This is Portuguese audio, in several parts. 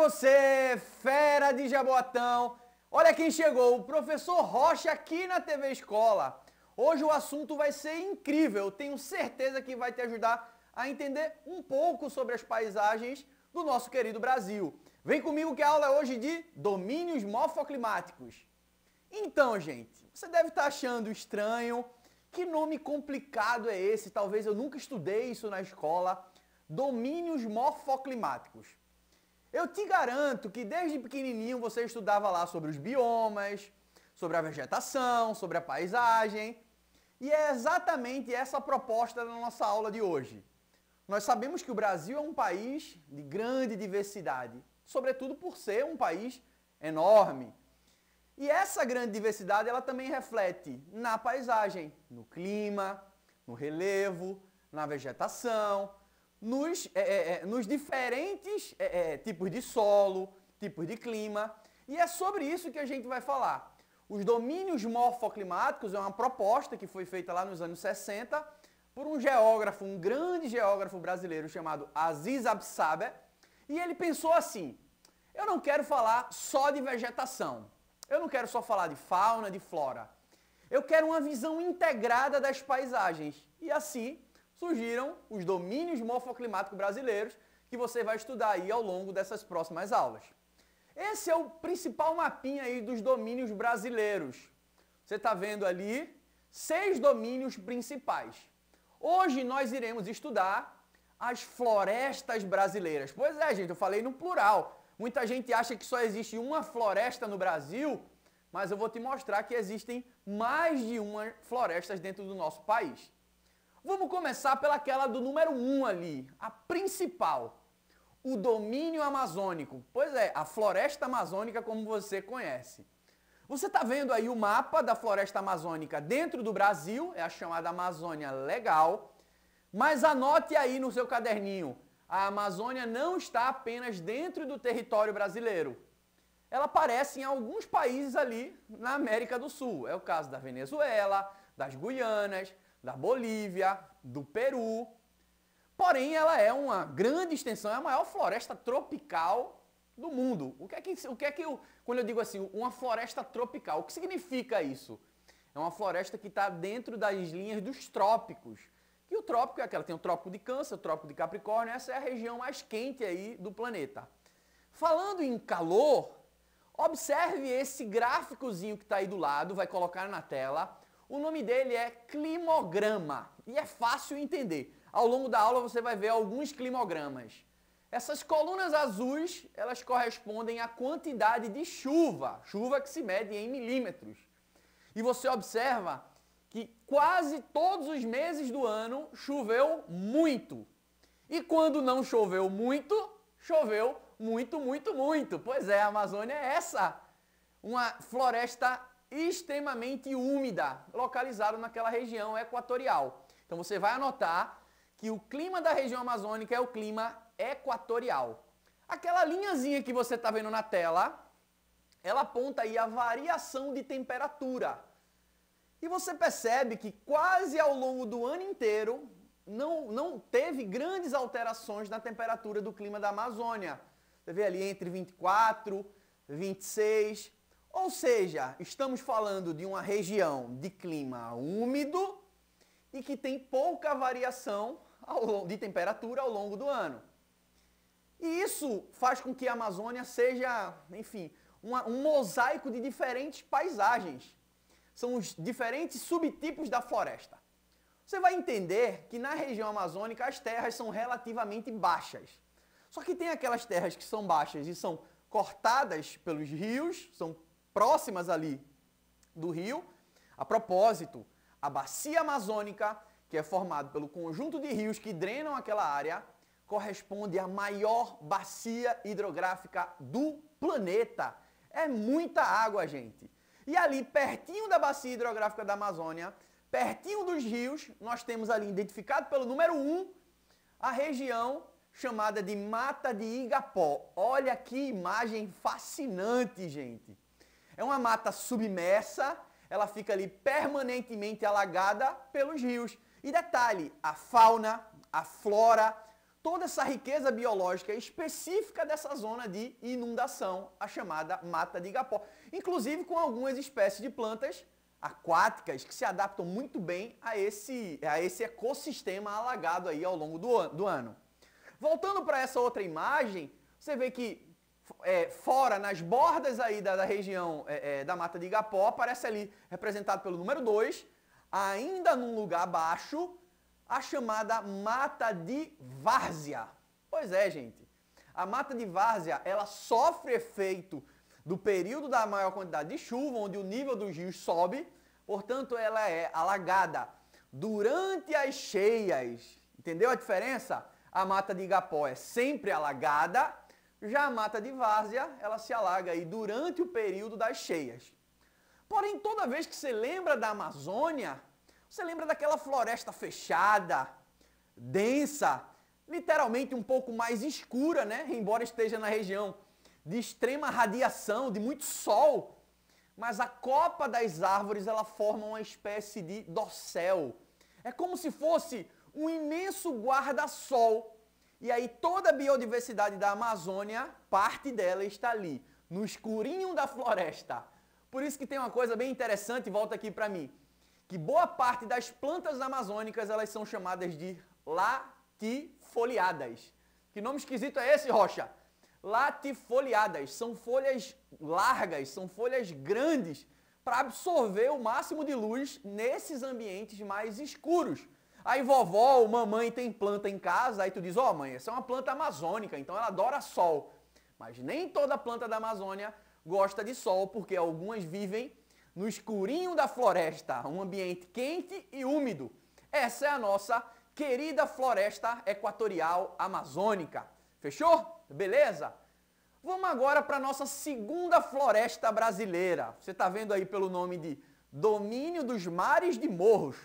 você, fera de Jaboatão! Olha quem chegou, o professor Rocha aqui na TV Escola. Hoje o assunto vai ser incrível, tenho certeza que vai te ajudar a entender um pouco sobre as paisagens do nosso querido Brasil. Vem comigo que a aula é hoje de domínios morfoclimáticos. Então, gente, você deve estar achando estranho, que nome complicado é esse? Talvez eu nunca estudei isso na escola. Domínios morfoclimáticos. Eu te garanto que desde pequenininho você estudava lá sobre os biomas, sobre a vegetação, sobre a paisagem. E é exatamente essa a proposta da nossa aula de hoje. Nós sabemos que o Brasil é um país de grande diversidade, sobretudo por ser um país enorme. E essa grande diversidade ela também reflete na paisagem, no clima, no relevo, na vegetação, nos diferentes tipos de solo, tipos de clima. E é sobre isso que a gente vai falar. Os domínios morfoclimáticos é uma proposta que foi feita lá nos anos 60 por um geógrafo, um grande geógrafo brasileiro chamado Aziz Absaber. E ele pensou assim, eu não quero falar só de vegetação, eu não quero só falar de fauna, de flora. Eu quero uma visão integrada das paisagens. E assim surgiram os domínios morfoclimáticos brasileiros que você vai estudar aí ao longo dessas próximas aulas. Esse é o principal mapinha aí dos domínios brasileiros. Você está vendo ali 6 domínios principais. Hoje nós iremos estudar as florestas brasileiras. Pois é, gente, eu falei no plural. Muita gente acha que só existe uma floresta no Brasil, mas eu vou te mostrar que existem mais de uma florestas dentro do nosso país. Vamos começar pelaquela do número 1 ali, a principal, o domínio amazônico. Pois é, a floresta amazônica como você conhece. Você está vendo aí o mapa da floresta amazônica dentro do Brasil, é a chamada Amazônia Legal, mas anote aí no seu caderninho, a Amazônia não está apenas dentro do território brasileiro. Ela aparece em alguns países ali na América do Sul. É o caso da Venezuela, das Guianas, da Bolívia, do Peru. Porém, ela é uma grande extensão, é a maior floresta tropical do mundo. Quando eu digo assim, uma floresta tropical, o que significa isso? É uma floresta que está dentro das linhas dos trópicos. E o trópico é aquela, tem o trópico de Câncer, o trópico de Capricórnio, essa é a região mais quente aí do planeta. Falando em calor, observe esse gráficozinho que está aí do lado, vai colocar na tela. O nome dele é climograma e é fácil entender. Ao longo da aula você vai ver alguns climogramas. Essas colunas azuis, elas correspondem à quantidade de chuva, chuva que se mede em milímetros. E você observa que quase todos os meses do ano choveu muito. E quando não choveu muito, choveu muito, muito, muito. Pois é, a Amazônia é essa, uma floresta extremamente úmida, localizada naquela região equatorial. Então você vai anotar que o clima da região amazônica é o clima equatorial. Aquela linhazinha que você está vendo na tela, ela aponta aí a variação de temperatura. E você percebe que quase ao longo do ano inteiro não teve grandes alterações na temperatura do clima da Amazônia. Você vê ali entre 24, 26, ou seja, estamos falando de uma região de clima úmido e que tem pouca variação de temperatura ao longo do ano. E isso faz com que a Amazônia seja, enfim, um mosaico de diferentes paisagens. São os diferentes subtipos da floresta. Você vai entender que na região amazônica as terras são relativamente baixas. Só que tem aquelas terras que são baixas e são cortadas pelos rios, são próximas ali do rio. A propósito, a bacia amazônica, que é formada pelo conjunto de rios que drenam aquela área, corresponde à maior bacia hidrográfica do planeta. É muita água, gente. E ali, pertinho da bacia hidrográfica da Amazônia, pertinho dos rios, nós temos ali identificado pelo número 1, a região chamada de Mata de Igapó. Olha que imagem fascinante, gente. É uma mata submersa, ela fica ali permanentemente alagada pelos rios. E detalhe, a fauna, a flora, toda essa riqueza biológica específica dessa zona de inundação, a chamada Mata de Igapó. Inclusive com algumas espécies de plantas aquáticas que se adaptam muito bem a esse ecossistema alagado aí ao longo do ano. Voltando para essa outra imagem, você vê que fora, nas bordas aí da região da Mata de Igapó, aparece ali, representado pelo número 2, ainda num lugar abaixo, a chamada Mata de Várzea. Pois é, gente. A Mata de Várzea, ela sofre efeito do período da maior quantidade de chuva, onde o nível dos rios sobe, portanto, ela é alagada durante as cheias. Entendeu a diferença? A Mata de Igapó é sempre alagada, já a Mata de Várzea, ela se alaga aí durante o período das cheias. Porém, toda vez que você lembra da Amazônia, você lembra daquela floresta fechada, densa, literalmente um pouco mais escura, né? Embora esteja na região de extrema radiação, de muito sol, mas a copa das árvores, ela forma uma espécie de dossel. É como se fosse um imenso guarda-sol. E aí toda a biodiversidade da Amazônia, parte dela está ali, no escurinho da floresta. Por isso que tem uma coisa bem interessante, volta aqui para mim, que boa parte das plantas amazônicas, elas são chamadas de latifoliadas. Que nome esquisito é esse, Rocha? Latifoliadas. São folhas largas, são folhas grandes, para absorver o máximo de luz nesses ambientes mais escuros. Aí vovó ou mamãe tem planta em casa, aí tu diz, ó mãe, essa é uma planta amazônica, então ela adora sol. Mas nem toda planta da Amazônia gosta de sol, porque algumas vivem no escurinho da floresta, um ambiente quente e úmido. Essa é a nossa querida floresta equatorial amazônica. Fechou? Beleza? Vamos agora para a nossa segunda floresta brasileira. Você está vendo aí pelo nome de Domínio dos Mares de Morros.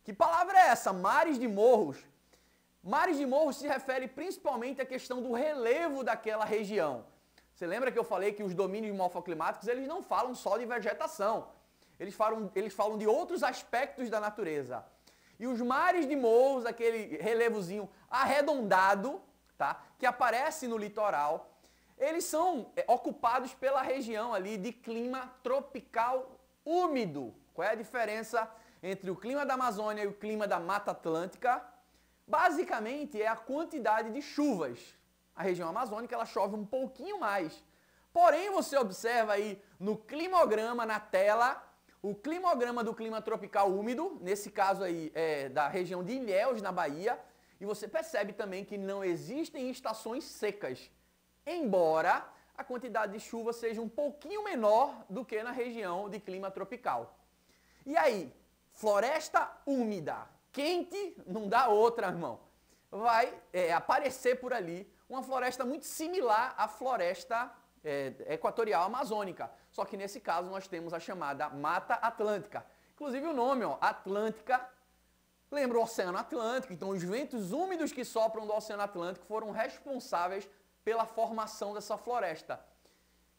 Que palavra é essa? Mares de Morros. Mares de Morros se refere principalmente à questão do relevo daquela região. Você lembra que eu falei que os domínios morfoclimáticos, eles não falam só de vegetação. Eles falam de outros aspectos da natureza. E os mares de morros, aquele relevozinho arredondado, tá, que aparece no litoral, eles são ocupados pela região ali de clima tropical úmido. Qual é a diferença entre o clima da Amazônia e o clima da Mata Atlântica? Basicamente é a quantidade de chuvas. A região amazônica, ela chove um pouquinho mais. Porém, você observa aí no climograma na tela, o climograma do clima tropical úmido, nesse caso aí é da região de Ilhéus, na Bahia, e você percebe também que não existem estações secas, embora a quantidade de chuva seja um pouquinho menor do que na região de clima tropical. E aí, floresta úmida, quente, não dá outra, irmão. Vai aparecer por ali uma floresta muito similar à floresta equatorial amazônica. Só que nesse caso nós temos a chamada Mata Atlântica. Inclusive o nome, ó, Atlântica, lembra o Oceano Atlântico. Então os ventos úmidos que sopram do Oceano Atlântico foram responsáveis pela formação dessa floresta,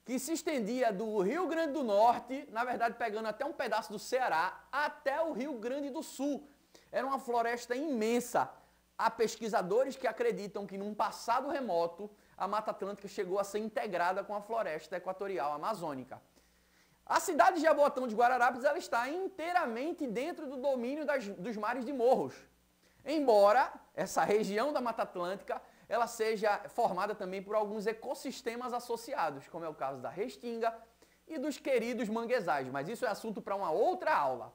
que se estendia do Rio Grande do Norte, na verdade pegando até um pedaço do Ceará, até o Rio Grande do Sul. Era uma floresta imensa. Há pesquisadores que acreditam que num passado remoto, a Mata Atlântica chegou a ser integrada com a floresta equatorial amazônica. A cidade de Jaboatão de Guararapes, ela está inteiramente dentro do domínio dos mares de morros. Embora essa região da Mata Atlântica, ela seja formada também por alguns ecossistemas associados, como é o caso da restinga e dos queridos manguezais. Mas isso é assunto para uma outra aula.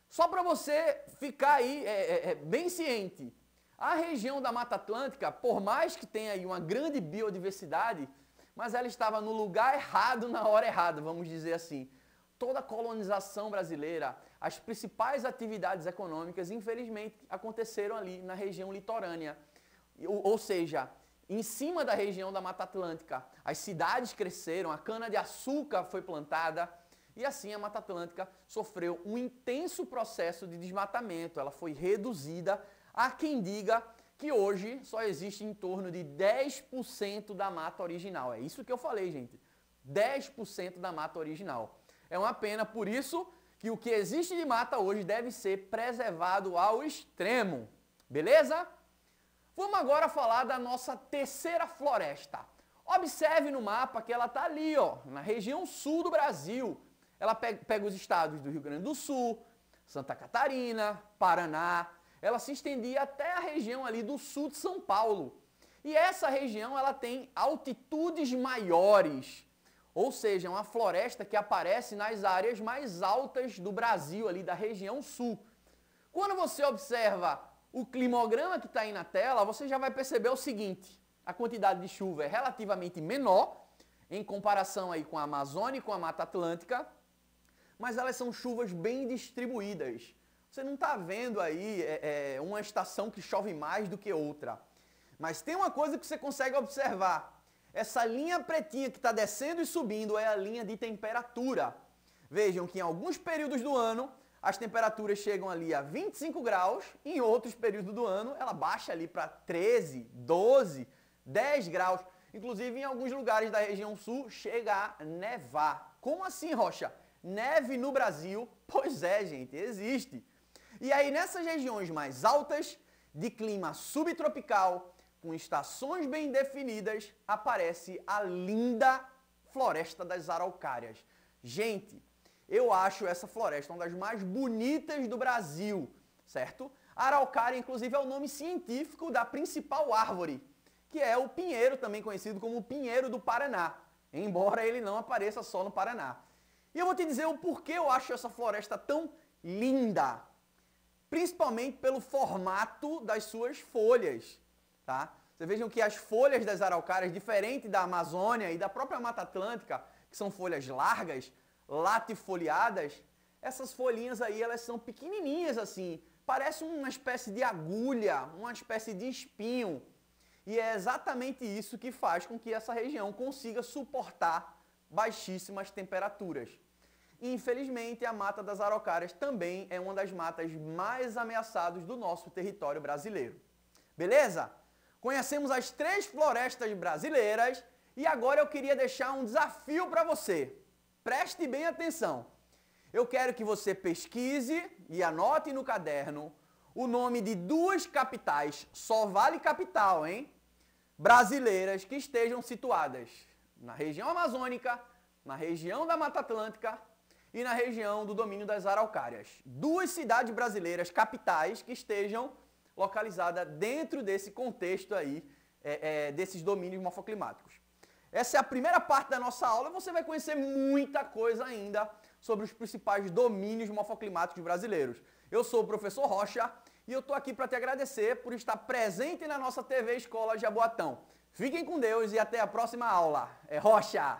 Só para você ficar aí bem ciente, a região da Mata Atlântica, por mais que tenha aí uma grande biodiversidade, mas ela estava no lugar errado na hora errada, vamos dizer assim. Toda a colonização brasileira, as principais atividades econômicas, infelizmente, aconteceram ali na região litorânea. Ou seja, em cima da região da Mata Atlântica, as cidades cresceram, a cana-de-açúcar foi plantada, e assim a Mata Atlântica sofreu um intenso processo de desmatamento. Ela foi reduzida. Há quem diga que hoje só existe em torno de 10% da mata original. É isso que eu falei, gente. 10% da mata original. É uma pena, por isso que o que existe de mata hoje deve ser preservado ao extremo. Beleza? Vamos agora falar da nossa terceira floresta. Observe no mapa que ela está ali, ó, na região sul do Brasil. Ela pega os estados do Rio Grande do Sul, Santa Catarina, Paraná. Ela se estendia até a região ali do sul de São Paulo. E essa região ela tem altitudes maiores, ou seja, é uma floresta que aparece nas áreas mais altas do Brasil, ali da região sul. Quando você observa o climograma que está aí na tela, você já vai perceber o seguinte: a quantidade de chuva é relativamente menor em comparação aí com a Amazônia e com a Mata Atlântica, mas elas são chuvas bem distribuídas. Você não está vendo aí uma estação que chove mais do que outra. Mas tem uma coisa que você consegue observar. Essa linha pretinha que está descendo e subindo é a linha de temperatura. Vejam que em alguns períodos do ano as temperaturas chegam ali a 25 graus, e em outros períodos do ano ela baixa ali para 13, 12, 10 graus. Inclusive em alguns lugares da região sul chega a nevar. Como assim, Rocha? Neve no Brasil? Pois é, gente, existe. E aí nessas regiões mais altas, de clima subtropical, com estações bem definidas, aparece a linda Floresta das Araucárias. Gente, eu acho essa floresta uma das mais bonitas do Brasil, certo? A araucária, inclusive, é o nome científico da principal árvore, que é o pinheiro, também conhecido como pinheiro do Paraná, embora ele não apareça só no Paraná. E eu vou te dizer o porquê eu acho essa floresta tão linda, principalmente pelo formato das suas folhas. Tá? Vocês vejam que as folhas das araucárias, diferente da Amazônia e da própria Mata Atlântica, que são folhas largas, latifoliadas, essas folhinhas aí elas são pequenininhas assim, parece uma espécie de agulha, uma espécie de espinho. E é exatamente isso que faz com que essa região consiga suportar baixíssimas temperaturas. Infelizmente, a Mata das Araucárias também é uma das matas mais ameaçadas do nosso território brasileiro. Beleza? Conhecemos as 3 florestas brasileiras e agora eu queria deixar um desafio para você. Preste bem atenção. Eu quero que você pesquise e anote no caderno o nome de 2 capitais, só vale capital, hein? Brasileiras que estejam situadas na região amazônica, na região da Mata Atlântica e na região do domínio das Araucárias. 2 cidades brasileiras capitais que estejam localizada dentro desse contexto aí, desses domínios morfoclimáticos. Essa é a primeira parte da nossa aula, você vai conhecer muita coisa ainda sobre os principais domínios morfoclimáticos brasileiros. Eu sou o professor Rocha e eu estou aqui para te agradecer por estar presente na nossa TV Escola Jaboatão. Fiquem com Deus e até a próxima aula. É Rocha!